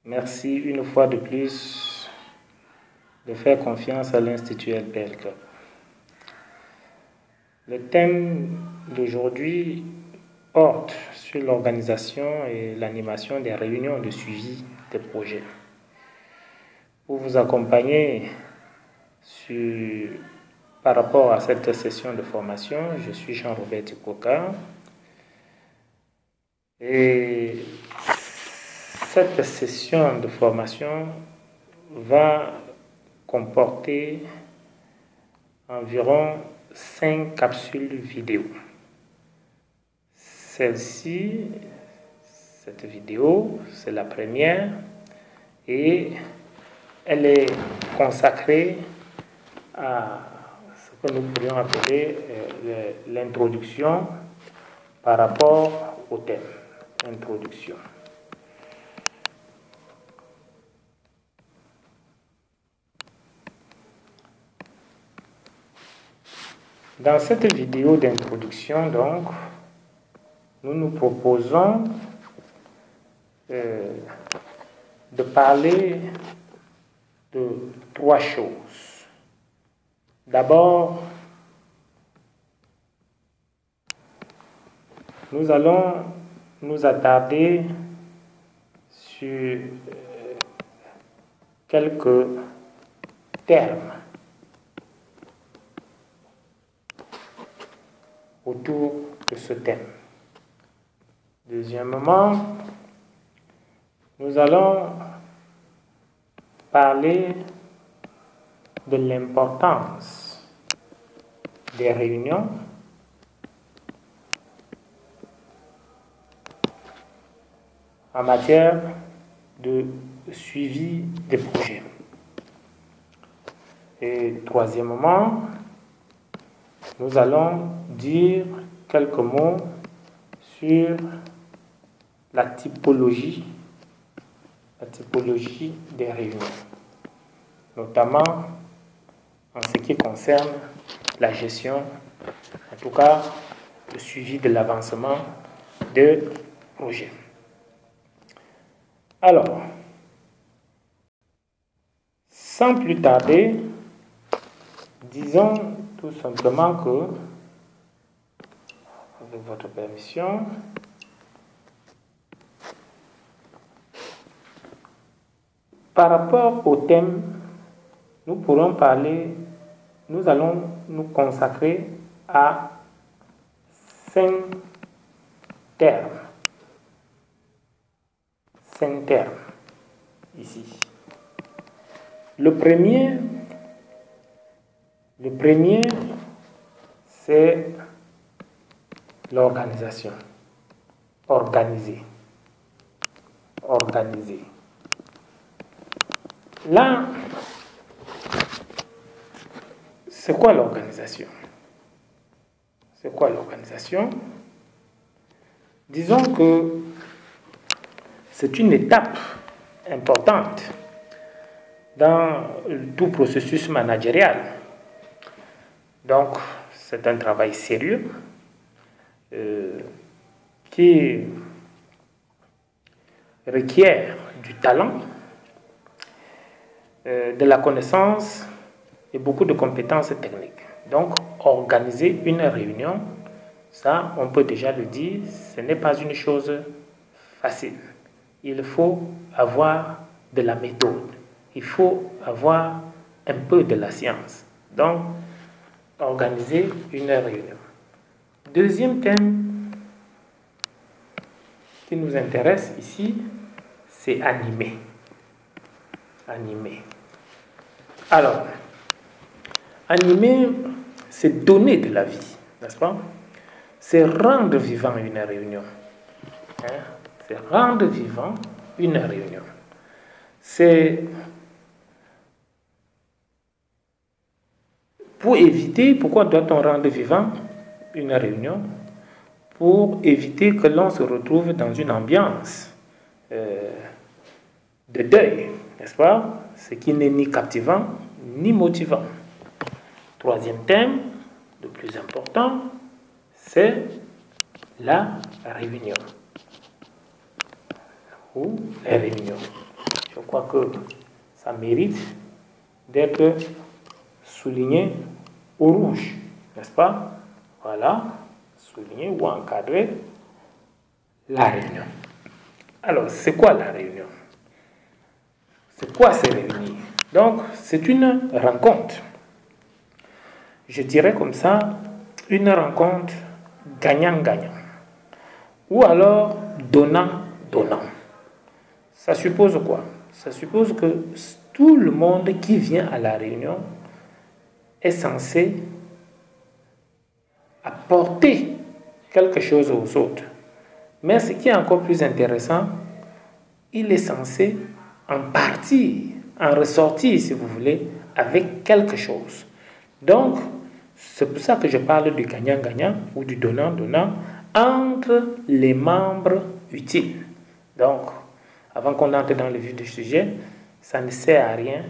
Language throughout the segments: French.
Merci une fois de plus de faire confiance à l'Institut LPL Club. Le thème d'aujourd'hui porte sur l'organisation et l'animation des réunions de suivi des projets. Pour vous accompagner par rapport à cette session de formation, je suis Jean-Robert Tikoka et cette session de formation va comporter environ 5 capsules vidéo. Cette vidéo, c'est la première et elle est consacrée à ce que nous pourrions appeler l'introduction par rapport au thème. Introduction. Dans cette vidéo d'introduction, donc, nous nous proposons de parler de 3 choses. D'abord, nous allons nous attarder sur quelques termes autour de ce thème. Deuxièmement, nous allons parler de l'importance des réunions en matière de suivi des projets. Et troisièmement, nous allons dire quelques mots sur la typologie des réunions, notamment en ce qui concerne la gestion, en tout cas le suivi de l'avancement de projets. Alors, sans plus tarder, disons tout simplement que, avec votre permission, par rapport au thème, nous allons nous consacrer à 5 termes. 5 termes, ici. Le premier, c'est l'organisation. Organiser. Là, c'est quoi l'organisation? Disons que c'est une étape importante dans tout processus managérial. Donc, c'est un travail sérieux qui requiert du talent, de la connaissance et beaucoup de compétences techniques. Donc, organiser une réunion, ça, on peut déjà le dire, ce n'est pas une chose facile. Il faut avoir de la méthode. Il faut avoir un peu de la science. Donc, organiser une réunion. Deuxième thème qui nous intéresse ici, c'est animer. Alors, animer, c'est donner de la vie, n'est-ce pas? C'est rendre vivant une réunion. C'est rendre vivant une réunion. Pourquoi doit-on rendre vivant une réunion? Pour éviter que l'on se retrouve dans une ambiance de deuil, n'est-ce pas? Ce qui n'est ni captivant, ni motivant. Troisième thème, le plus important, c'est la réunion. Ou les réunions. Je crois que ça mérite d'être souligné au rouge, n'est-ce pas? Voilà, souligner ou encadrer la réunion. Alors, c'est quoi la réunion? C'est quoi se réunir? Donc, c'est une rencontre. Je dirais comme ça, une rencontre gagnant-gagnant. Ou alors donnant-donnant. Ça suppose quoi? Ça suppose que tout le monde qui vient à la réunion est censé apporter quelque chose aux autres. Mais ce qui est encore plus intéressant, il est censé en partir, en ressortir, si vous voulez, avec quelque chose. Donc, c'est pour ça que je parle du gagnant-gagnant ou du donnant-donnant entre les membres utiles. Donc, avant qu'on entre dans le vif du sujet, ça ne sert à rien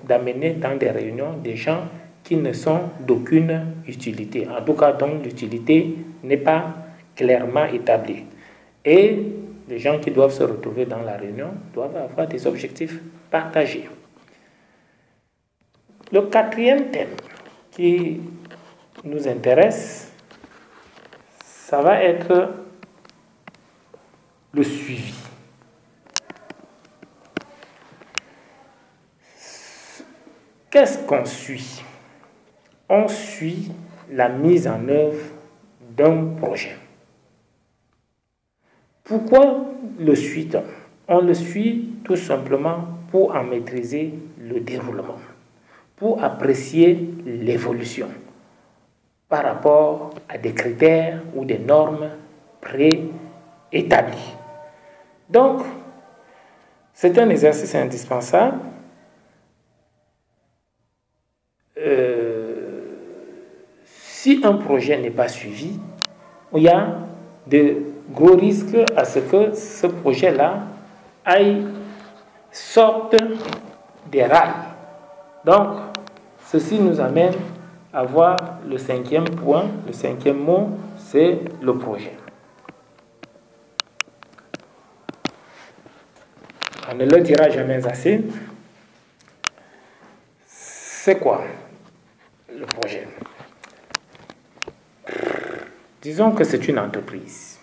d'amener dans des réunions des gens qui ne sont d'aucune utilité. En tout cas, dont l'utilité n'est pas clairement établie. Et les gens qui doivent se retrouver dans la réunion doivent avoir des objectifs partagés. Le quatrième thème qui nous intéresse, ça va être le suivi. Qu'est-ce qu'on suit? On suit la mise en œuvre d'un projet. Pourquoi le suit-on? On le suit tout simplement pour en maîtriser le déroulement, pour apprécier l'évolution par rapport à des critères ou des normes préétablies. Donc, c'est un exercice indispensable. Si un projet n'est pas suivi, il y a de gros risques à ce que ce projet-là sorte des rails. Donc, ceci nous amène à voir le cinquième point, le cinquième mot, c'est le projet. On ne le dira jamais assez. C'est quoi le projet? Disons que c'est une entreprise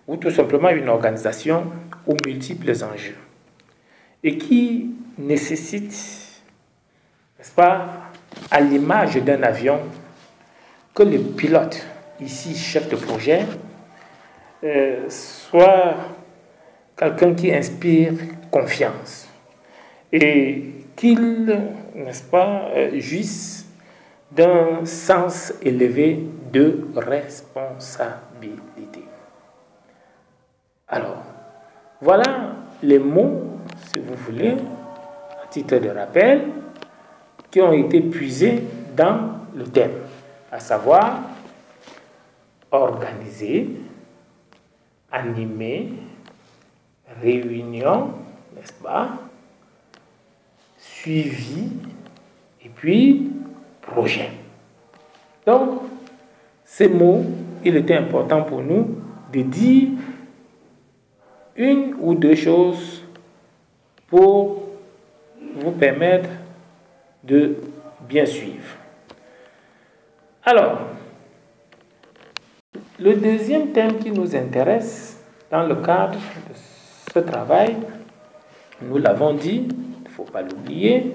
ou tout simplement une organisation aux multiples enjeux et qui nécessite, n'est-ce pas, à l'image d'un avion, que le pilote, ici chef de projet, soit quelqu'un qui inspire confiance et qu'il, n'est-ce pas, jouisse d'un sens élevé de responsabilité. Alors, voilà les mots, si vous voulez, à titre de rappel, qui ont été puisés dans le thème, à savoir organiser, animer, réunion, n'est-ce pas, suivi, et puis projet. Donc, ces mots, il était important pour nous de dire une ou deux choses pour vous permettre de bien suivre. Alors, le deuxième thème qui nous intéresse dans le cadre de ce travail, nous l'avons dit, il ne faut pas l'oublier,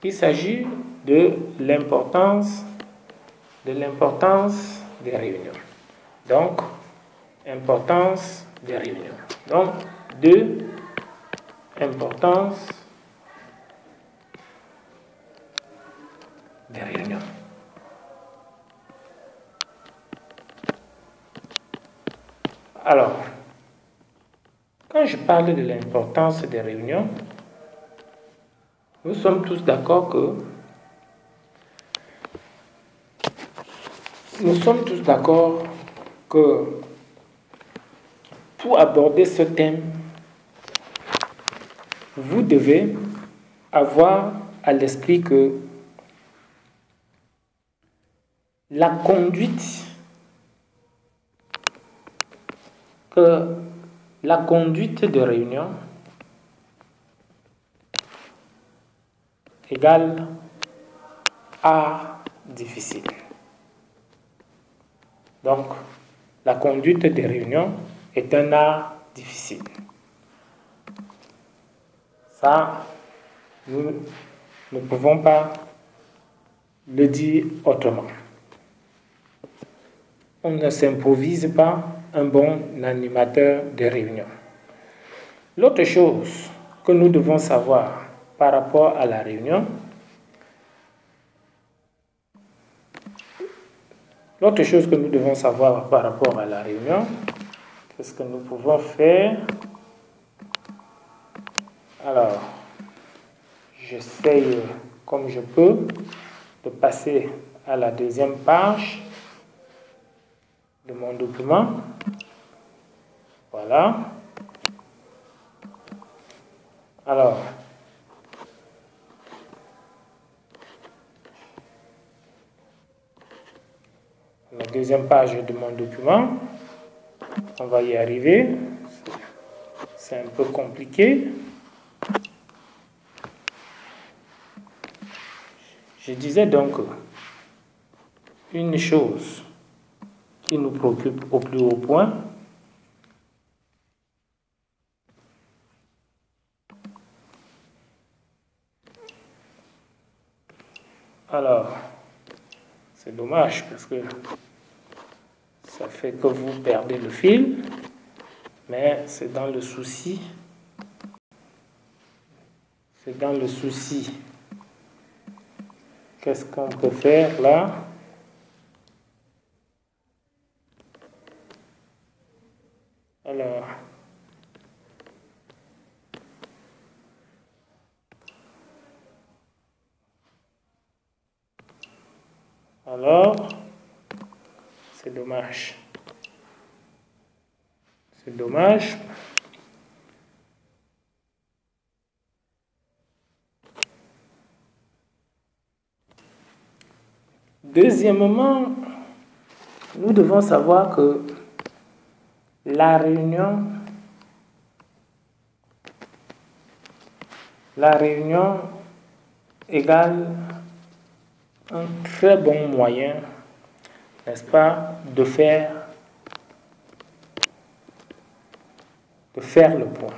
il s'agit de l'importance des réunions. Donc, importance des réunions. Donc, importance des réunions. Alors, quand je parle de l'importance des réunions, nous sommes tous d'accord que pour aborder ce thème, vous devez avoir à l'esprit que la conduite que La conduite de réunion égale art difficile. Donc, la conduite des réunions est un art difficile. Ça, nous ne pouvons pas le dire autrement. On ne s'improvise pas un bon animateur de réunion. L'autre chose que nous devons savoir par rapport à la réunion, qu'est-ce que nous pouvons faire? Alors, j'essaye comme je peux de passer à la deuxième page de mon document. Voilà. Alors, la deuxième page de mon document, on va y arriver. C'est un peu compliqué. Je disais donc une chose qui nous préoccupe au plus haut point, alors, c'est dommage parce que ça fait que vous perdez le fil, mais c'est dans le souci. Qu'est-ce qu'on peut faire là? Alors, c'est dommage. C'est dommage. Deuxièmement, nous devons savoir que la réunion égale un très bon moyen, n'est-ce pas, de faire le point.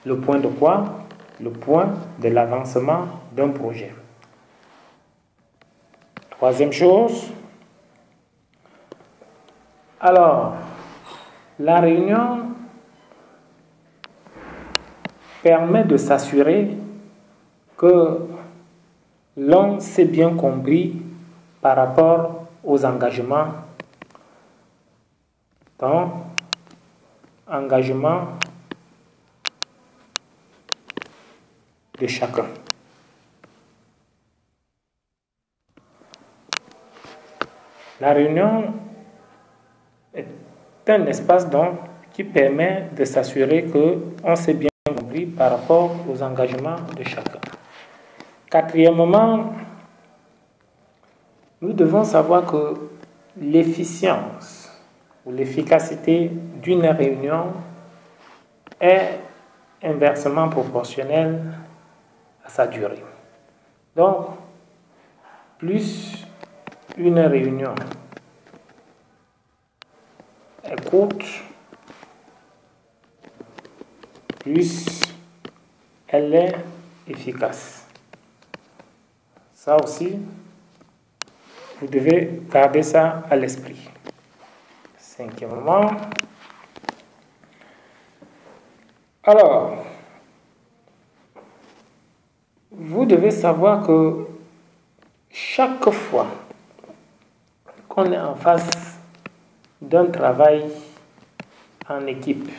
Le point de quoi? Le point de l'avancement d'un projet. Troisième chose, alors, la réunion permet de s'assurer que l'on s'est bien compris par rapport aux engagements, de chacun. La réunion est un espace donc qui permet de s'assurer qu'on s'est bien compris par rapport aux engagements de chacun. Quatrièmement, nous devons savoir que l'efficience ou l'efficacité d'une réunion est inversement proportionnelle à sa durée. Donc, plus une réunion est courte, plus elle est efficace. Ça aussi, vous devez garder ça à l'esprit. Cinquièmement, alors, vous devez savoir que chaque fois qu'on est en face d'un travail en équipe,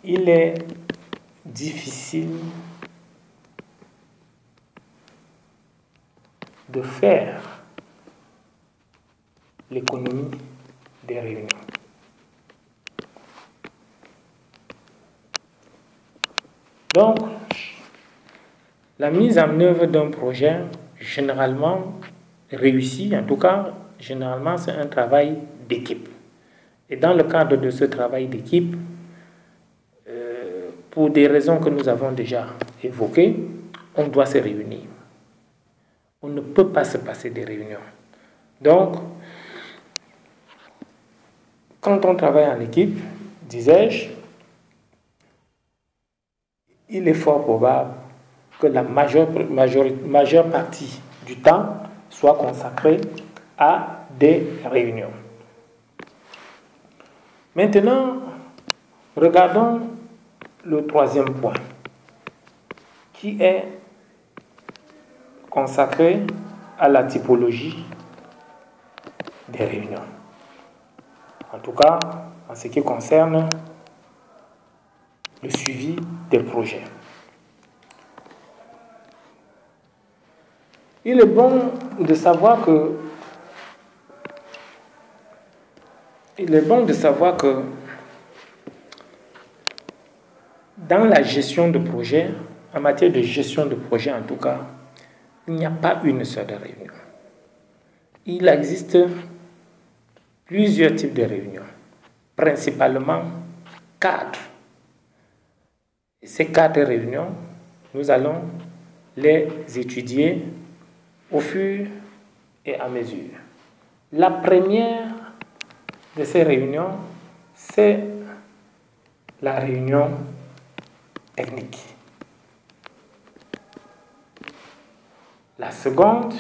il est difficile de faire l'économie des réunions. Donc, la mise en œuvre d'un projet, généralement réussi, en tout cas, généralement c'est un travail d'équipe. Et dans le cadre de ce travail d'équipe, pour des raisons que nous avons déjà évoquées, on doit se réunir. On ne peut pas se passer des réunions. Donc, quand on travaille en équipe, disais-je, il est fort probable que la majeure partie du temps soit consacrée à des réunions. Maintenant, regardons le troisième point, qui est consacré à la typologie des réunions. En tout cas, en ce qui concerne le suivi des projets. Il est bon de savoir que dans la gestion de projet, en matière de gestion de projet en tout cas, il n'y a pas une seule réunion. Il existe plusieurs types de réunions, principalement 4. Et ces 4 réunions, nous allons les étudier au fur et à mesure. La première de ces réunions, c'est la réunion technique. La seconde,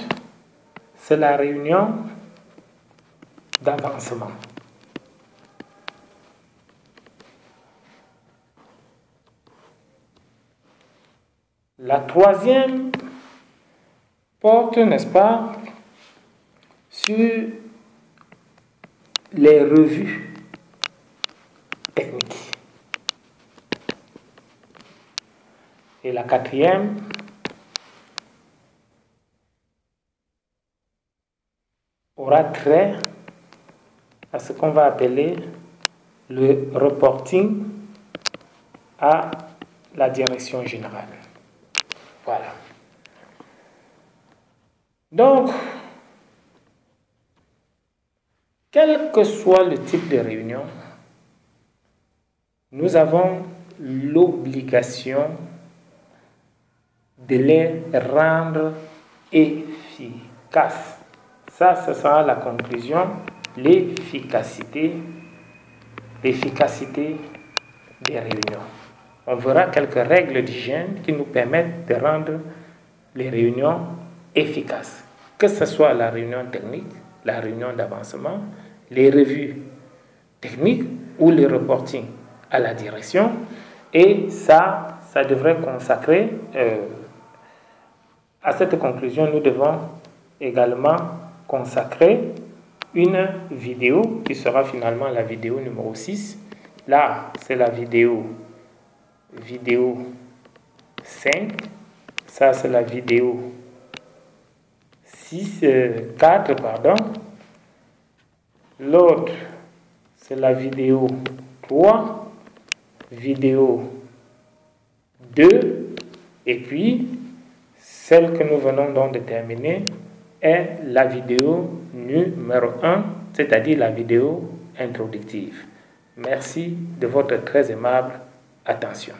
c'est la réunion d'avancement. La troisième porte, n'est-ce pas, sur les revues techniques. Et la quatrième, aura trait à ce qu'on va appeler le reporting à la direction générale. Voilà. Donc, quel que soit le type de réunion, nous avons l'obligation de les rendre efficaces. Ça, ce sera la conclusion, l'efficacité des réunions. On verra quelques règles d'hygiène qui nous permettent de rendre les réunions efficaces. Que ce soit la réunion technique, la réunion d'avancement, les revues techniques ou les reporting à la direction. Et ça devrait consacrer, à cette conclusion, nous devons également consacrer une vidéo qui sera finalement la vidéo numéro 6. Là, c'est la vidéo 5. Ça, c'est la vidéo 4, pardon. L'autre, c'est la vidéo 3, vidéo 2, et puis celle que nous venons donc de terminer est la vidéo numéro 1, c'est-à-dire la vidéo introductive. Merci de votre très aimable attention.